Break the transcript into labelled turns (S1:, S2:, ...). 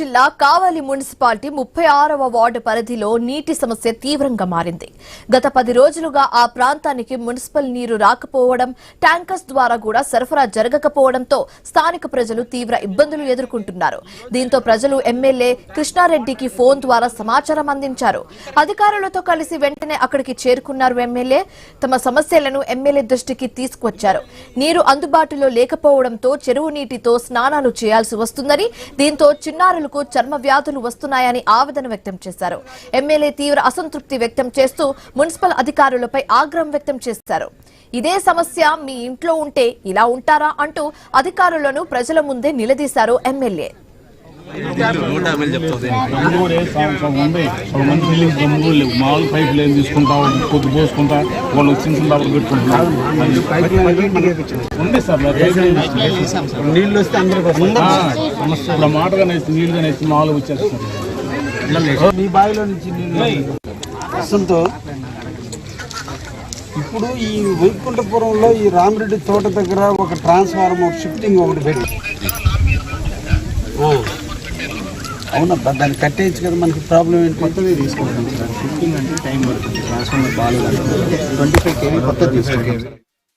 S1: జిల్లా కావలి municipality 36వ ward పరిధిలో నీటి సమస్య తీవ్రంగా మారింది. గత 10 రోజులుగా ఆ ప్రాంతానికి మున్సిపల్ నీరు రాకపోవడం, ట్యాంకర్స్ ద్వారా కూడా సరఫరా జరగకపోవడంతో స్థానిక ప్రజలు తీవ్ర ఇబ్బందులు ఎదుర్కొంటున్నారు. దీంతో ప్రజలు ఎమ్మెల్యే కృష్ణారెడ్డికి ఫోన్ ద్వారా సమాచారం అందించారు. అధికారులతో కలిసి వెంటనే అక్కడికి చేరుకున్నారు ఎమ్మెల్యే. తమ సమస్యలను ఎమ్మెల్యే దృష్టికి తీసుకువచ్చారు. నీరు అందుబాటులో లేకపోవడంతో చెరువు నీటితో స్నానాలు చేయాల్సి వస్తుందని, దీంతో చిన్నారులకు చర్మ వ్యాధులు వస్తున్నాయని ఆవేదన వ్యక్తం చేశారు. ఎమ్మెల్యే తీవ్ర అసంతృప్తి వ్యక్తం చేస్తూ మున్సిపల్ అధికారులపై ఆగ్రహం వ్యక్తం చేశారు. ఇదే సమస్య మీ ఇంట్లో ఉంటే ఇలా ఉంటారా అంటూ అధికారులను ప్రజల ముందే నిలదీశారు ఎమ్మెల్యే.
S2: మామూలు పైపు లైన్ తీసుకుంటా కొద్ది పోసుకుంటా వాళ్ళు చిన్న డబ్బులు పెట్టుకుంటున్నారు. ఉంది సార్ నీళ్ళు వస్తే అందరూ మాటగా నేసి నీళ్ళుగా నేసి మామూలుగా వచ్చేస్తున్నారు.
S3: మీ బావిలో నుంచి నీళ్ళు వస్తుందో ఇప్పుడు ఈ వైకుంఠపురంలో ఈ రామిరెడ్డి తోట దగ్గర ఒక ట్రాన్స్ఫార్మర్ షిఫ్టింగ్ ఒకటి పెట్టి అవునబ్బా దాన్ని కట్టేయచ్చు కదా. మనకి ప్రాబ్లం ఏంటి?
S2: కొత్తది తీసుకుంటాం సార్. షిఫ్టింగ్ అంటే టైం పడుతుంది. ట్రాన్స్ఫార్మర్ బాగాలేదు. 25 kV కొత్తది తీసుకుంటాం.